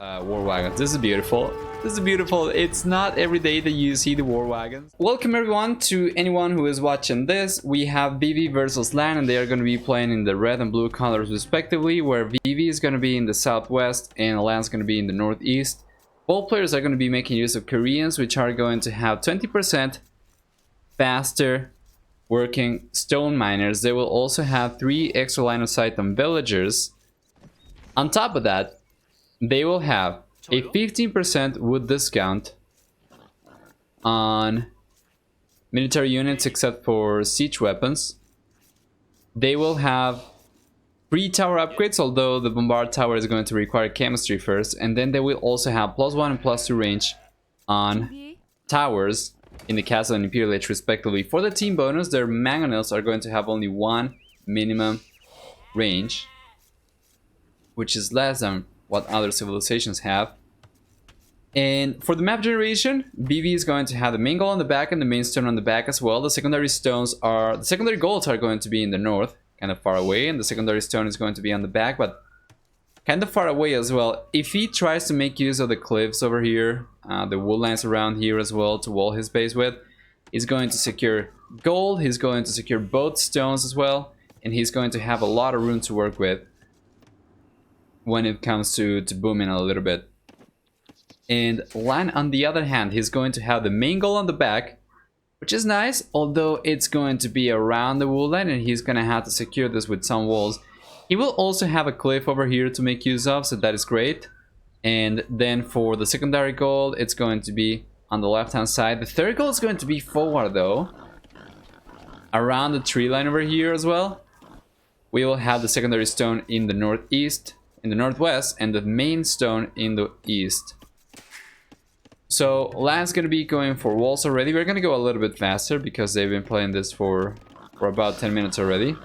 War Wagons. This is beautiful. This is beautiful. It's not every day that you see the War Wagons. Welcome everyone to anyone who is watching this. We have Vivi versus LaaaN, and they are going to be playing in the red and blue colors respectively, where Vivi is going to be in the southwest and LaaaN is going to be in the northeast. Both players are going to be making use of Koreans, which are going to have 20% faster working stone miners. They will also have 3 extra line of sight on villagers. On top of that, they will have a 15% wood discount on military units except for siege weapons. They will have free tower upgrades, although the bombard tower is going to require chemistry first. And then they will also have +1 and +2 range on towers in the castle and imperial age respectively. For the team bonus, their mangonels are going to have only 1 minimum range, which is less than what other civilizations have. And for the map generation, Vivi is going to have the main goal on the back and the main stone on the back as well. The secondary golds are going to be in the north, kind of far away, and the secondary stone is going to be on the back, but kind of far away as well. If he tries to make use of the cliffs over here, the woodlands around here as well to wall his base with, he's going to secure gold, he's going to secure both stones as well, and he's going to have a lot of room to work with when it comes to booming a little bit. And LaaaN, on the other hand, he's going to have the main goal on the back, which is nice, although it's going to be around the woodland and he's going to have to secure this with some walls. He will also have a cliff over here to make use of, so that is great. And then for the secondary goal, it's going to be on the left hand side. The third goal is going to be forward though, around the tree line over here as well. We will have the secondary stone in the northeast, in the northwest, and the main stone in the east. So LaaaN's gonna be going for walls already. We're gonna go a little bit faster because they've been playing this for about 10 minutes already.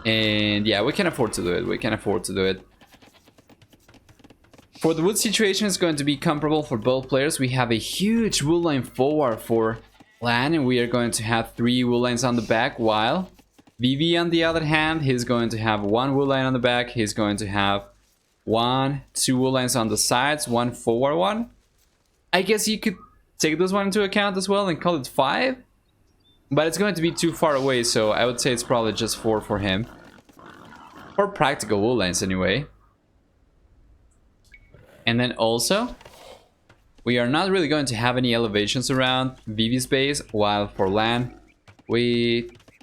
And yeah, we can afford to do it. We can afford to do it. For the wood situation, it's going to be comparable for both players. We have a huge wood line forward for LaaaN, and we are going to have 3 wood lines on the back, while Vivi, on the other hand, he's going to have 1 wood line on the back. He's going to have 2 wood lines on the sides, 1 forward one. I guess you could take this one into account as well and call it 5. But it's going to be too far away, so I would say it's probably just 4 for him. For practical wood lines anyway. And then also, we are not really going to have any elevations around Vivi's base, while for LaaaN,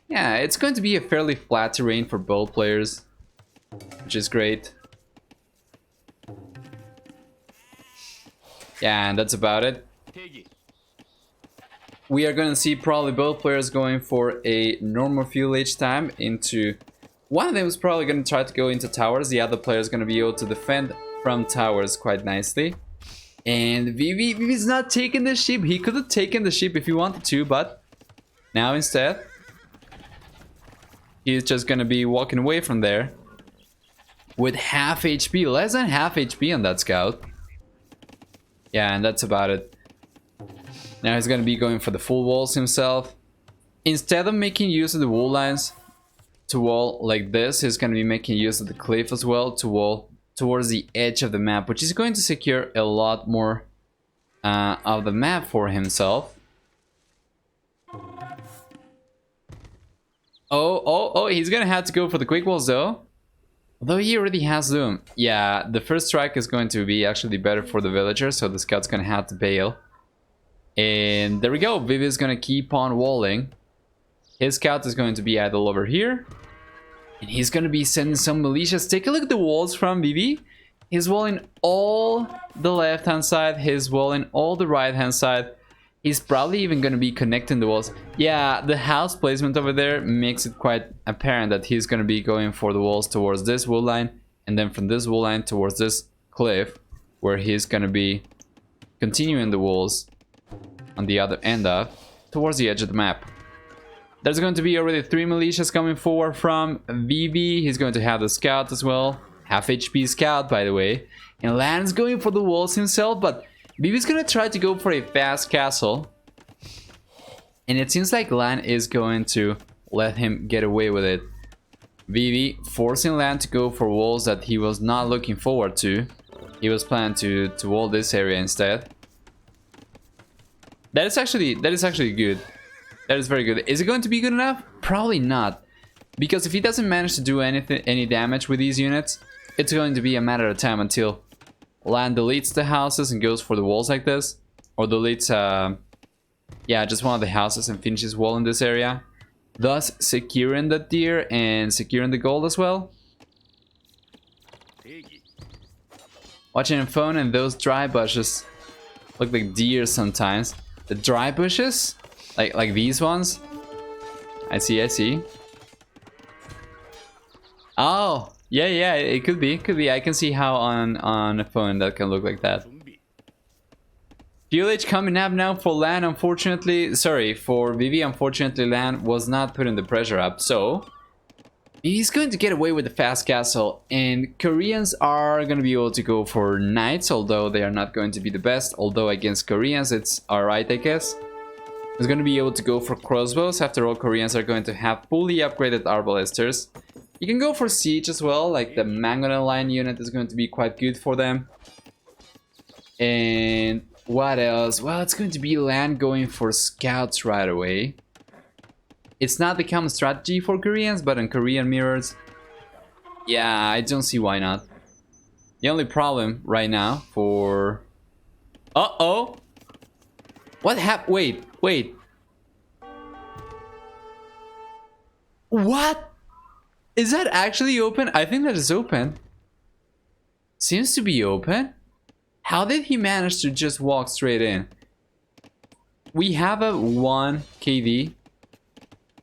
yeah, it's going to be a fairly flat terrain for both players, which is great. Yeah, and that's about it. We are going to see probably both players going for a normal fuel age time into... One of them is probably going to try to go into towers. The other player is going to be able to defend from towers quite nicely. And Vivi's not taking the ship. He could have taken the ship if he wanted to, but now instead, he's just going to be walking away from there with half HP, less than half HP on that scout. Yeah, and that's about it. Now he's going to be going for the full walls himself. Instead of making use of the wall lines to wall like this, he's going to be making use of the cliff as well to wall towards the edge of the map, which is going to secure a lot more of the map for himself. Oh, he's going to have to go for the quick walls though. Although he already has them. Yeah, the first strike is going to be actually better for the villager, so the scout's going to have to bail. And there we go. Vivi is going to keep on walling. His scout is going to be idle over here. And he's going to be sending some militias. Take a look at the walls from Vivi. He's walling all the left-hand side. He's walling all the right-hand side. He's probably even going to be connecting the walls. Yeah, the house placement over there makes it quite apparent that he's going to be going for the walls towards this wood line. And then from this wood line towards this cliff, where he's going to be continuing the walls on the other end of, towards the edge of the map. There's going to be already 3 militias coming forward from Vivi. He's going to have the scout as well. Half HP scout, by the way. And LaaaN's going for the walls himself, but Vivi's going to try to go for a fast castle. And it seems like LaaaN is going to let him get away with it. Vivi forcing LaaaN to go for walls that he was not looking forward to. He was planning to wall this area instead. That is actually good. That is very good. Is it going to be good enough? Probably not. Because if he doesn't manage to do any damage with these units, it's going to be a matter of time until LaaaN deletes the houses and goes for the walls like this. Or deletes, yeah, just one of the houses and finishes wall in this area. Thus securing the deer and securing the gold as well. Watching a phone and those dry bushes look like deer sometimes. The dry bushes? Like these ones? I see. Oh, yeah, it could be. I can see how on a phone that can look like that. Fuel H coming up now for LaaaN, unfortunately. Sorry, for Vivi, unfortunately, LaaaN was not putting the pressure up. So, he's going to get away with the fast castle. And Koreans are going to be able to go for knights, although they are not going to be the best. Although against Koreans, it's alright, I guess. He's going to be able to go for crossbows. After all, Koreans are going to have fully upgraded arbalesters. You can go for siege as well, like the Mangonel line unit is going to be quite good for them. And what else? Well, it's going to be LaaaN going for scouts right away. It's not the common strategy for Koreans, but on Korean mirrors, yeah, I don't see why not. The only problem right now for... Uh-oh! What happened? Wait. What? Is that actually open? I think that is open. Seems to be open. How did he manage to just walk straight in? We have a 1 KD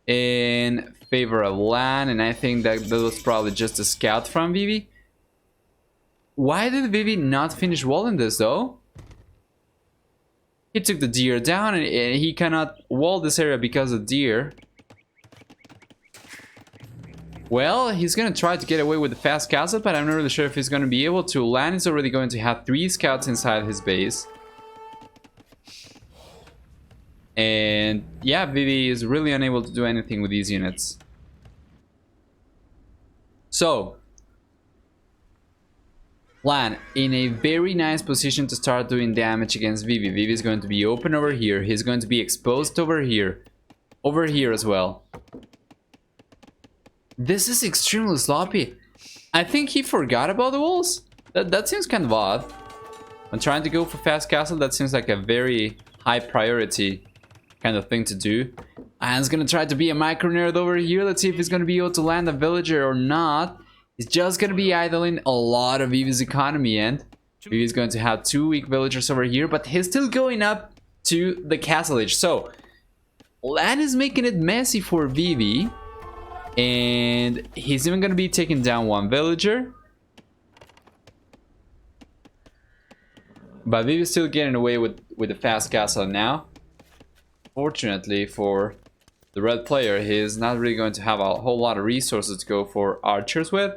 in favor of LaaaN, and I think that was probably just a scout from Vivi. Why did Vivi not finish walling this though? He took the deer down and he cannot wall this area because of deer. Well, he's gonna try to get away with the fast castle, but I'm not really sure if he's gonna be able to. LaaaN is already going to have 3 scouts inside his base. And yeah, Vivi is really unable to do anything with these units. So, LaaaN in a very nice position to start doing damage against Vivi. Vivi is going to be open over here. He's going to be exposed over here. Over here as well. This is extremely sloppy. I think he forgot about the walls. That seems kind of odd. I'm trying to go for fast castle. That seems like a very high priority kind of thing to do. LaaaN's gonna try to be a micro nerd over here. Let's see if he's gonna be able to land a villager or not. He's just gonna be idling a lot of Vivi's economy, and Vivi's going to have 2 weak villagers over here, but he's still going up to the castle edge. So LaaaN is making it messy for Vivi. And he's even gonna be taking down 1 villager. But Vivi's still getting away with the fast castle now. Fortunately for the red player, he's not really going to have a whole lot of resources to go for archers with.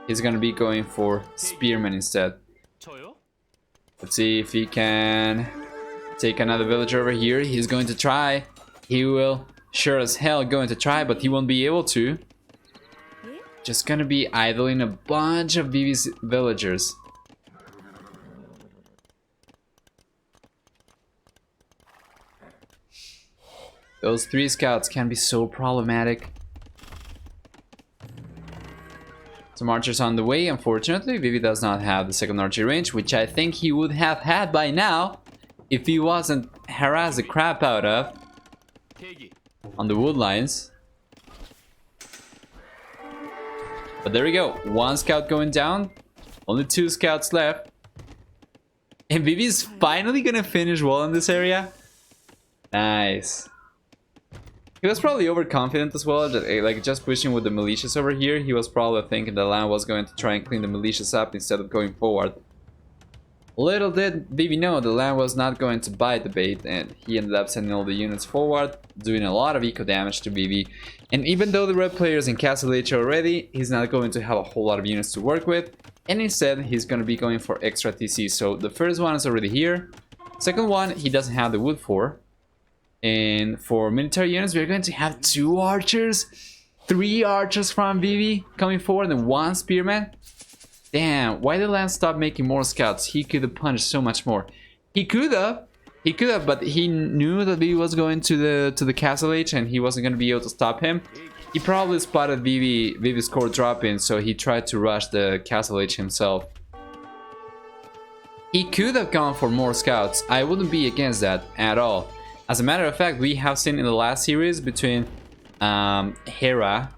He's gonna be going for spearmen instead. Let's see if he can take another villager over here. He's going to try. He will sure as hell going to try, but he won't be able to. Just gonna be idling a bunch of Vivi's villagers. Those 3 scouts can be so problematic. Some archers on the way. Unfortunately, Vivi does not have the second archer range, which I think he would have had by now if he wasn't harassed the crap out of on the wood lines. But there we go. 1 scout going down. Only 2 scouts left. And Vivi's finally gonna finish well in this area. Nice. He was probably overconfident as well, like just pushing with the militias over here. He was probably thinking that LaaaN was going to try and clean the militias up instead of going forward. Little did Vivi know that LaaaN was not going to bite the bait, and he ended up sending all the units forward, doing a lot of eco damage to Vivi. And even though the red player is in Castle H already, he's not going to have a whole lot of units to work with, and instead he's going to be going for extra TC. So the first one is already here. Second one, he doesn't have the wood for. And for military units, we're going to have 2 archers, 3 archers from Vivi coming forward, and 1 spearman. Damn, why did LaaaN stop making more scouts? He could have punished so much more. He could have, but he knew that Vivi was going to the Castle Age and he wasn't going to be able to stop him. He probably spotted Vivi's core dropping, so he tried to rush the Castle Age himself. He could have gone for more scouts. I wouldn't be against that at all. As a matter of fact, we have seen in the last series between Hera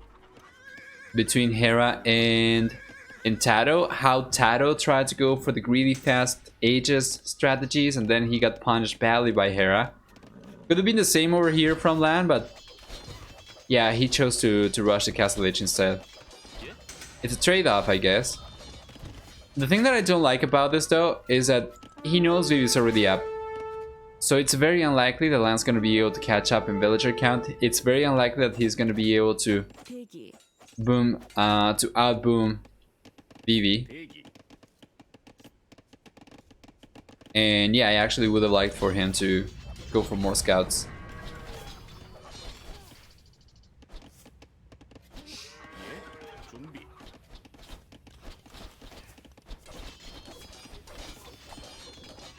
and Tato, how Tato tried to go for the greedy fast ages strategies and then he got punished badly by Hera. Could have been the same over here from LaaaN, but yeah, he chose to rush the Castle Age instead. It's a trade-off, I guess. The thing that I don't like about this though is that he knows Vivi's already up. So it's very unlikely that LaaaN's going to be able to catch up in villager count. It's very unlikely that he's going to be able to outboom Vivi. And yeah, I actually would have liked for him to go for more scouts.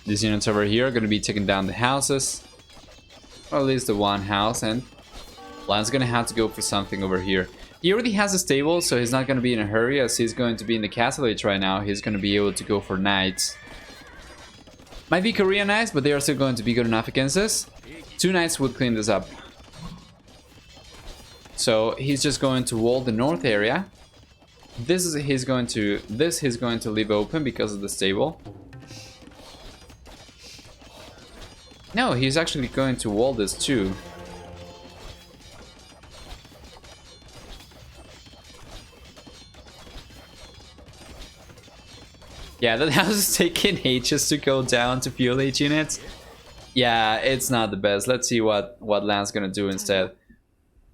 These units over here are going to be taking down the houses, or at least the one house, and LaaaN's going to have to go for something over here. He already has a stable, so he's not going to be in a hurry as he's going to be in the Castle Age right now. He's going to be able to go for knights. Might be Korean knights, but they are still going to be good enough against this. 2 knights would clean this up. So he's just going to wall the north area. This he's going to leave open because of the stable. No, he's actually going to wall this too. Yeah, that house is taking ages to go down to fuel H units. Yeah, it's not the best. Let's see what LaaaN's gonna do instead.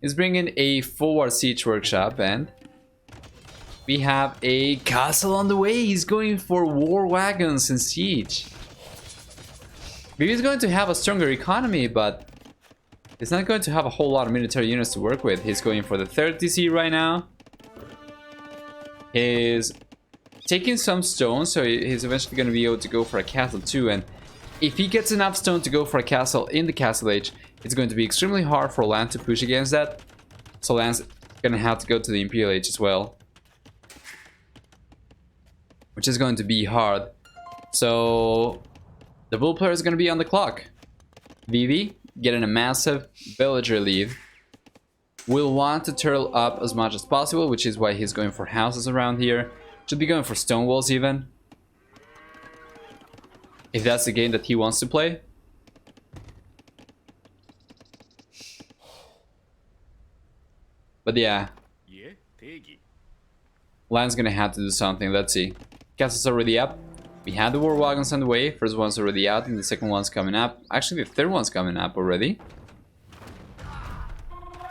He's bringing a forward siege workshop and we have a castle on the way. He's going for War Wagons and siege. Maybe he's going to have a stronger economy, but he's not going to have a whole lot of military units to work with. He's going for the 3rd DC right now. He's taking some stone, so he's eventually going to be able to go for a castle too. And if he gets enough stone to go for a castle in the Castle Age, it's going to be extremely hard for LaaaN to push against that. So LaaaN's going to have to go to the Imperial Age as well, which is going to be hard. So the bull player is going to be on the clock. Vivi, getting a massive villager lead, will want to turtle up as much as possible, which is why he's going for houses around here. Should be going for stone walls even, if that's the game that he wants to play. But yeah, LaaaN's gonna have to do something. Let's see. Castle's already up. We had the War Wagons on the way. First one's already out and the second one's coming up. Actually, the third one's coming up already.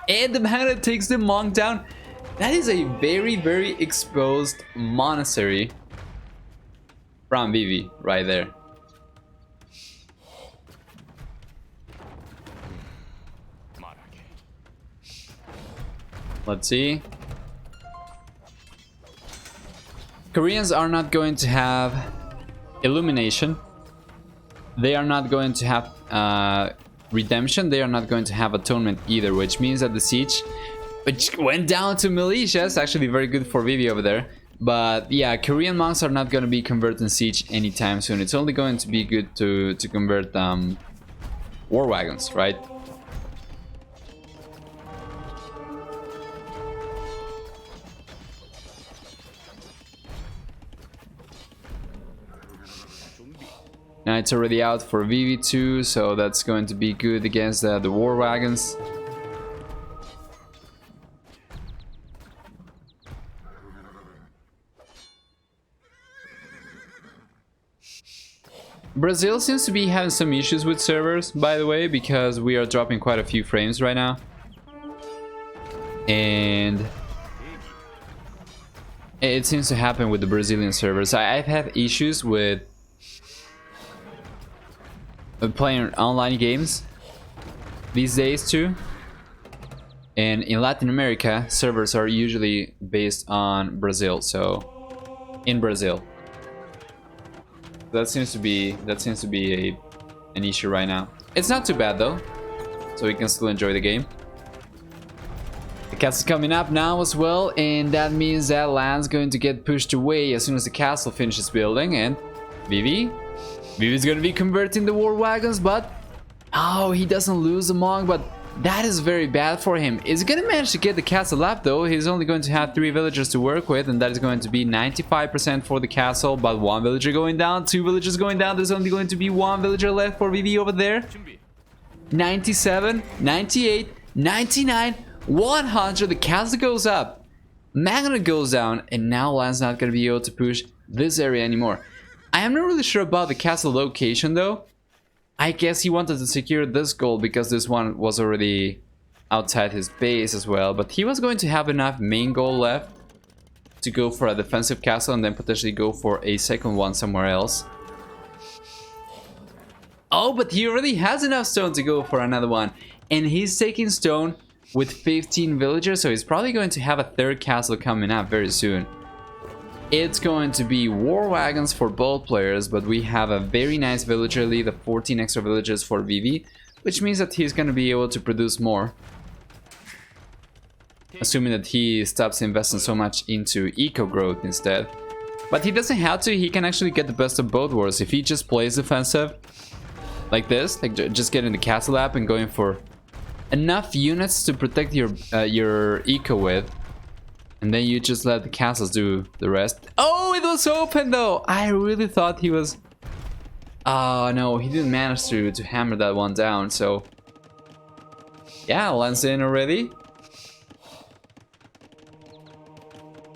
And the man that takes the monk down. That is a very, very exposed monastery from Vivi right there. Let's see. Koreans are not going to have illumination. They are not going to have redemption. They are not going to have atonement either, which means that the siege, which went down to militia, is actually very good for Vivi over there. But yeah, Korean monks are not going to be converting siege anytime soon. It's only going to be good to convert war wagons, right? Now it's already out for Vivi too, so that's going to be good against the war wagons. Brazil seems to be having some issues with servers, by the way, because we are dropping quite a few frames right now. And it seems to happen with the Brazilian servers. I've had issues with playing online games these days too. And in Latin America, servers are usually based on Brazil, so in Brazil. That seems to be an issue right now. It's not too bad though, so we can still enjoy the game. The castle's coming up now as well, and that means that LaaaAN's going to get pushed away as soon as the castle finishes building. And Vivi's going to be converting the War Wagons, but oh, he doesn't lose a monk, but that is very bad for him. He's going to manage to get the castle up though. He's only going to have 3 villagers to work with, and that is going to be 95% for the castle, but 1 villager going down, 2 villagers going down. There's only going to be 1 villager left for Vivi over there. 97, 98, 99, 100. The castle goes up, Magna goes down, and now LaaaAN's not going to be able to push this area anymore. I am not really sure about the castle location though. I guess he wanted to secure this goal because this one was already outside his base as well. But he was going to have enough main goal left to go for a defensive castle and then potentially go for a second one somewhere else. Oh, but he already has enough stone to go for another one. And he's taking stone with 15 villagers, so he's probably going to have a third castle coming up very soon. It's going to be War Wagons for both players, but we have a very nice villager lead of 14 extra villagers for Vivi, which means that he's going to be able to produce more. Assuming that he stops investing so much into eco growth instead. But he doesn't have to, he can actually get the best of both worlds. If he just plays defensive, like this, like just getting the castle up and going for enough units to protect your eco with. And then you just let the castles do the rest. Oh, it was open though! I really thought he was... Oh no, he didn't manage to hammer that one down, so... Yeah, LaaaAN's in already.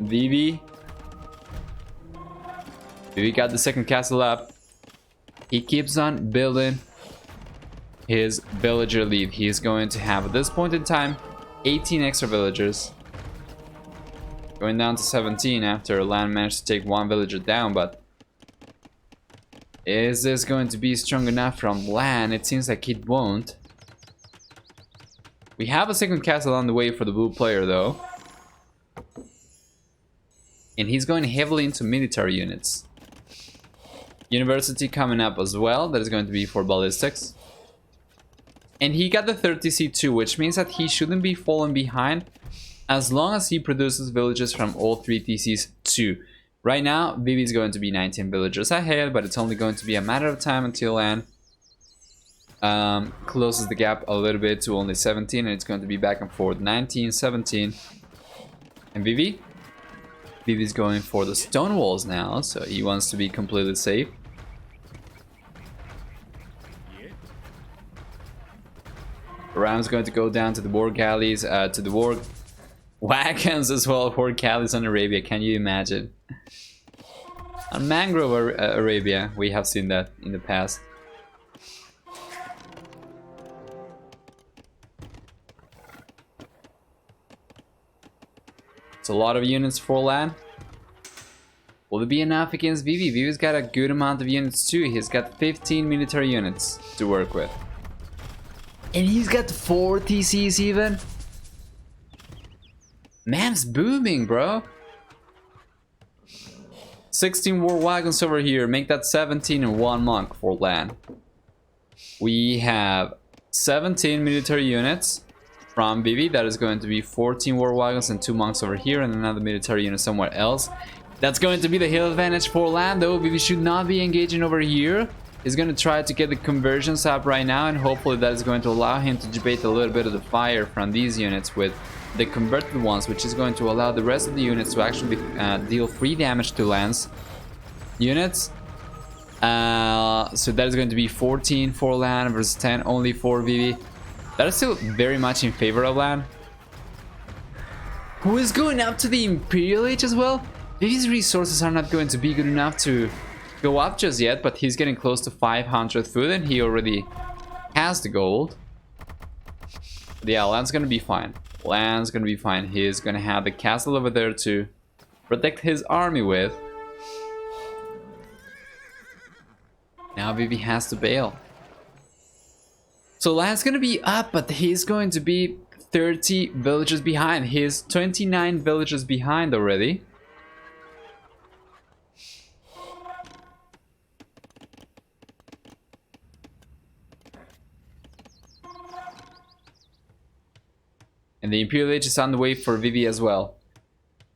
Vivi got the second castle up. He keeps on building his villager lead. He's going to have, at this point in time, 18 extra villagers. Going down to 17 after LaaaAN managed to take 1 villager down, but is this going to be strong enough from LaaaAN? It seems like it won't. We have a second castle on the way for the blue player though. And he's going heavily into military units. University coming up as well, that is going to be for ballistics. And he got the 30C2, which means that he shouldn't be falling behind as long as he produces villages from all 3 TCs too. Right now, Vivi is going to be 19 villagers ahead, but it's only going to be a matter of time until LaaaAN closes the gap a little bit to only 17, and it's going to be back and forth, 19, 17. And Vivi's going for the stone walls now, so he wants to be completely safe. Ram's going to go down to the war galleys, to the war wagons as well, war galleys on Arabia, can you imagine? On Mangrove Arabia, we have seen that in the past. It's a lot of units for LaaaAN. Will it be enough against Vivi? Vivi's got a good amount of units too. He's got 15 military units to work with. And he's got 4 TCs even. Man's booming, bro. 16 war wagons over here. Make that 17 and 1 monk for LaaaAN. We have 17 military units from Vivi. That is going to be 14 war wagons and 2 monks over here, and another military unit somewhere else. That's going to be the hill advantage for LaaaAN though. Vivi should not be engaging over here. He's going to try to get the conversions up right now, and hopefully that is going to allow him to debate a little bit of the fire from these units with the converted ones, which is going to allow the rest of the units to actually deal free damage to LaaaAN's units. So that is going to be 14 for LaaaAN versus 10 only for Vivi. That is still very much in favor of LaaaAN, who is going up to the Imperial Age as well. Vivi's resources are not going to be good enough to go up just yet, but he's getting close to 500 food and he already has the gold. But yeah, LaaaAN's gonna be fine. LaaaAN's gonna be fine. He's gonna have the castle over there to protect his army with. Now Vivi has to bail. So LaaaAN's gonna be up, but he's going to be 30 villages behind. He's 29 villages behind already. And the Imperial Age is on the way for Vivi as well.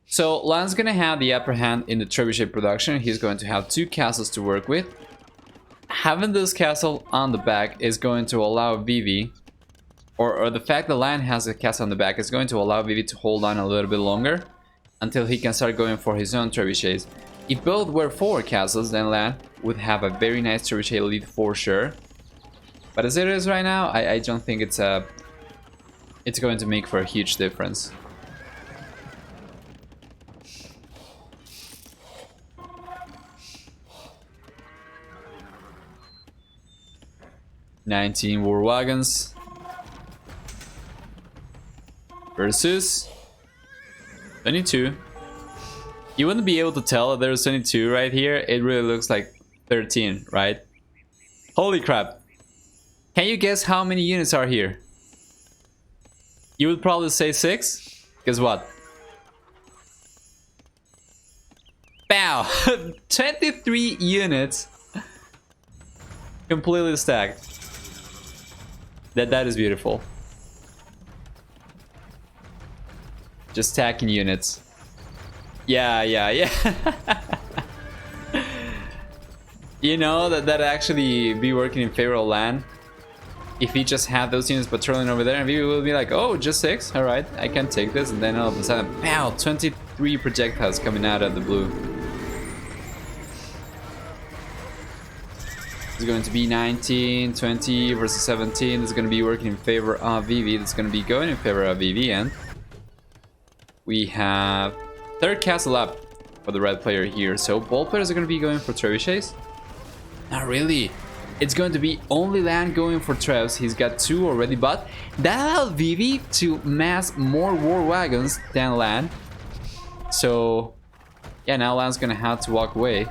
So LaaaN's gonna have the upper hand in the trebuchet production. He's going to have 2 castles to work with. Having this castle on the back is going to allow Vivi, or the fact that LaaaN has a castle on the back is going to allow Vivi to hold on a little bit longer until he can start going for his own trebuchets. If both were 4 castles, then LaaaN would have a very nice trebuchet lead for sure. But as it is right now, I don't think it's going to make for a huge difference. $19 War Wagons versus 22. You wouldn't be able to tell that there's 22 right here. It really looks like 13, right? Holy crap. Can you guess how many units are here? You would probably say 6. Guess what? Bow! 23 units. Completely stacked. That is beautiful. Just stacking units. Yeah. You know, that actually be working in favor of LaaaN. If he just had those units patrolling over there, and Vivi will be like, oh, just 6? Alright, I can take this. And then all of a sudden, pow, 23 projectiles coming out of the blue. It's going to be 19, 20 versus 17. It's going to be working in favor of Vivi. It's going to be going in favor of Vivi. And we have 3rd castle up for the red player here. So both players are going to be going for trebuchets. Not really. It's going to be only LaaaN going for trebs. He's got 2 already, but that allowed Vivi to mass more War Wagons than LaaaN. So yeah, now LaaaN's going to have to walk away.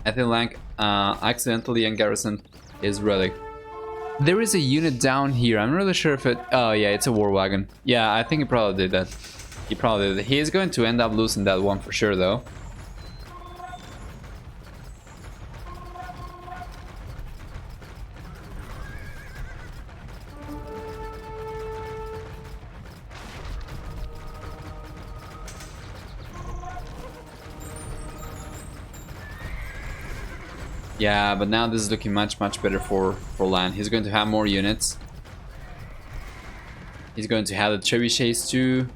I think LaaaN accidentally ungarrisoned his relic. There is a unit down here. I'm not really sure if it... Oh yeah, it's a War Wagon. Yeah, I think he probably did that. He probably did. He is going to end up losing that one for sure though. Yeah, but now this is looking much better for LaaaN. He's going to have more units. He's going to have the trebuchets too.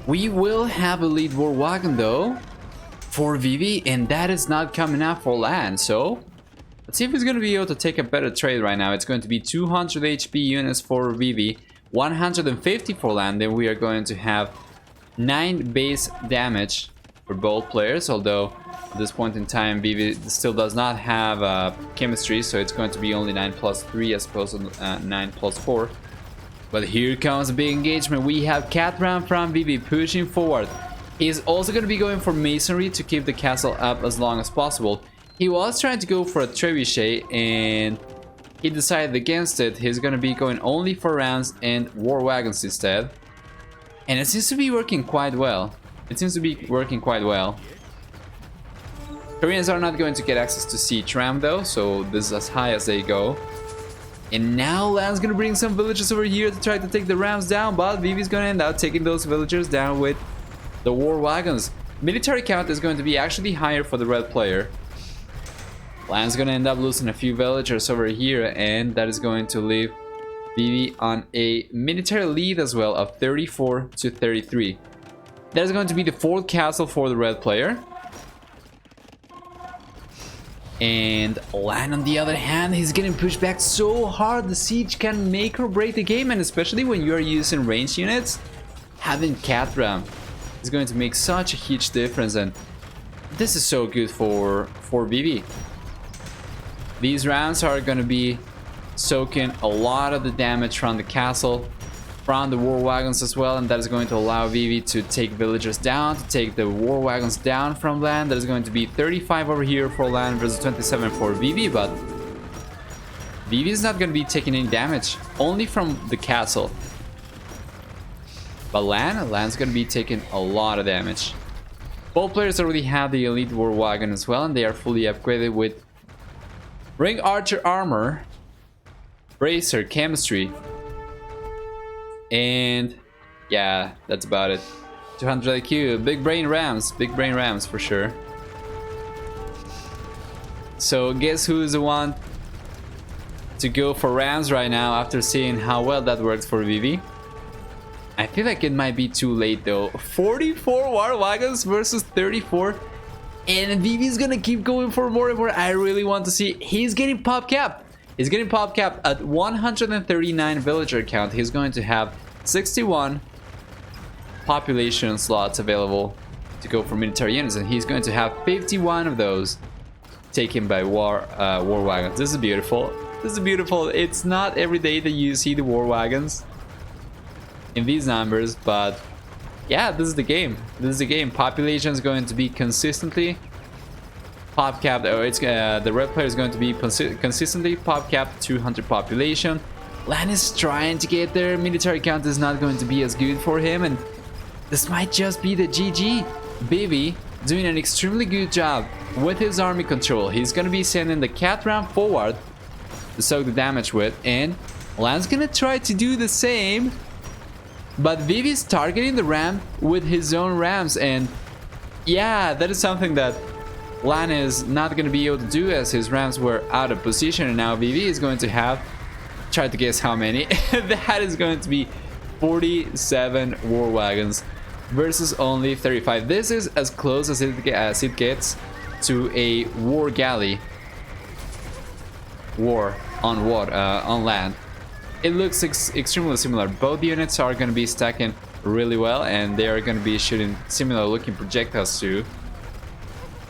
We will have a lead War Wagon though for Vivi, and that is not coming out for LaaaN. So let's see if he's going to be able to take a better trade right now. It's going to be 200 HP units for Vivi, 150 for LaaaN. Then we are going to have 9 base damage for both players, although at this point in time Vivi still does not have chemistry, so it's going to be only 9 plus 3 as opposed to 9 plus 4. But here comes a big engagement. We have Catram from Vivi pushing forward. He's also going to be going for masonry to keep the castle up as long as possible. He was trying to go for a trebuchet and he decided against it. He's going to be going only for rounds and War Wagons instead. And it seems to be working quite well. Koreans are not going to get access to siege ram though, so this is as high as they go. And now LaaaN's gonna bring some villagers over here to try to take the rams down, but Vivi's gonna end up taking those villagers down with the War Wagons. Military count is going to be actually higher for the red player. LaaaN's gonna end up losing a few villagers over here, and that is going to leave Vivi on a military lead as well of 34 to 33. That is going to be the 4th castle for the red player. And LaaaN on the other hand, he's getting pushed back so hard. The siege can make or break the game, and especially when you are using ranged units, having Catram is going to make such a huge difference, and this is so good for Vivi. These rounds are going to be soaking a lot of the damage from the castle, from the War Wagons as well, and that is going to allow Vivi to take villagers down, to take the War Wagons down from LaaaN. That is going to be 35 over here for LaaaN versus 27 for Vivi, but Vivi is not going to be taking any damage, only from the castle. But LaaaN's going to be taking a lot of damage. Both players already have the elite War Wagon as well, and they are fully upgraded with Ring Archer armor, Bracer chemistry, And yeah, that's about it. 200 IQ, big brain Rams for sure. So guess who's the one to go for Rams right now after seeing how well that works for Vivi? I feel like it might be too late though. 44 War Wagons versus 34. And Vivi's gonna keep going for more and more. I really want to see. He's getting pop cap. He's getting pop cap at 139 villager count. He's going to have 61 population slots available to go for military units, and he's going to have 51 of those taken by War Wagons. This is beautiful. This is beautiful. It's not every day that you see the War Wagons in these numbers, but yeah, this is the game. This is the game. Population is going to be consistently pop capped. Oh, it's the red player is going to be consistently pop capped 200 population. LaaaN is trying to get there. Military count is not going to be as good for him, and this might just be the GG. Vivi doing an extremely good job with his army control. He's going to be sending the cat ram forward to soak the damage with, and LaaaN's going to try to do the same. But Vivi's targeting the ram with his own rams, and yeah, that is something that LaaaN is not going to be able to do, as his rams were out of position, and now Vivi is going to have, try to guess how many. That is going to be 47 War Wagons versus only 35. This is as close as it gets to a war galley war on land. It looks extremely similar. Both units are going to be stacking really well, and they are going to be shooting similar looking projectiles too.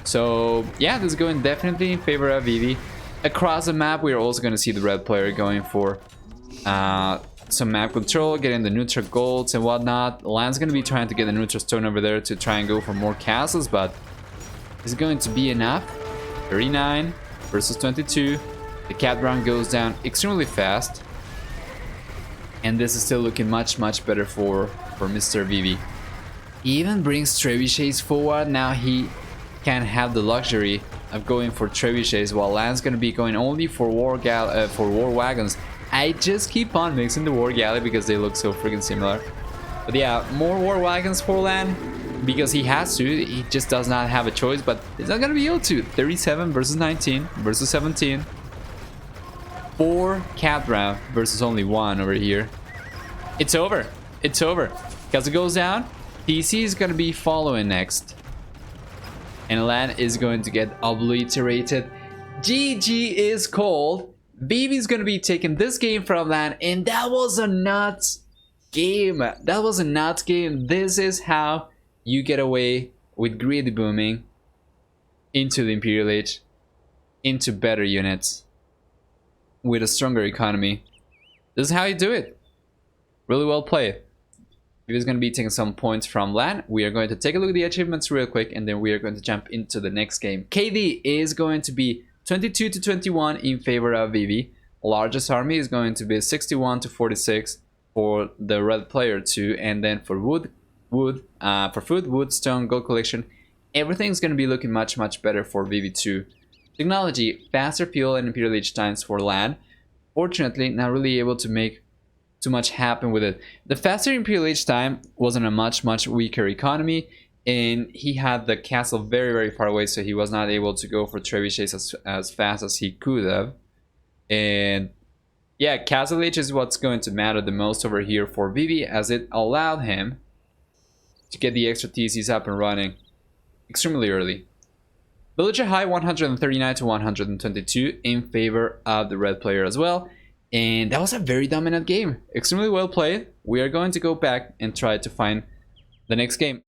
So yeah, this is going definitely in favor of Vivi. Across the map, we are also going to see the red player going for some map control, getting the neutral golds and whatnot. LaaaN's going to be trying to get the neutral stone over there to try and go for more castles, but is it going to be enough? 39 versus 22. The cat round goes down extremely fast, and this is still looking much better for Mr. Vivi. He even brings trebuchets forward. Now he can have the luxury of going for trebuchets, while LaaaN's going to be going only for War Wagons. I just keep on mixing the War Galley because they look so freaking similar. But yeah, more War Wagons for LaaaN because he has to. He just does not have a choice, but he's not going to be able to. 37 versus 19 versus 17. 4 cat round versus only 1 over here. It's over. It's over. Because it goes down, PC is going to be following next. And LaaaN is going to get obliterated. GG is called. Vivi is going to be taking this game from LaaaN, and that was a nuts game. That was a nuts game. This is how you get away with greedy booming into the Imperial Age, into better units with a stronger economy. This is how you do it. Really well played. Vivi is going to be taking some points from LaaaN. We are going to take a look at the achievements real quick, and then we are going to jump into the next game. KD is going to be 22 to 21 in favor of Vivi. Largest army is going to be 61 to 46 for the red player too, and then for food, wood, stone, gold collection, everything's going to be looking much better for Vivi too. Technology, faster fuel and Imperial Age times for LaaaN. Fortunately, not really able to make too much happen with it. The faster Imperial Age time was on a much weaker economy, and he had the castle very far away, so he was not able to go for trebuchets as fast as he could have. And yeah, castle age is what's going to matter the most over here for Vivi, as it allowed him to get the extra TCs up and running extremely early. Villager high 139 to 122 in favor of the red player as well. And that was a very dominant game. Extremely well played. We are going to go back and try to find the next game.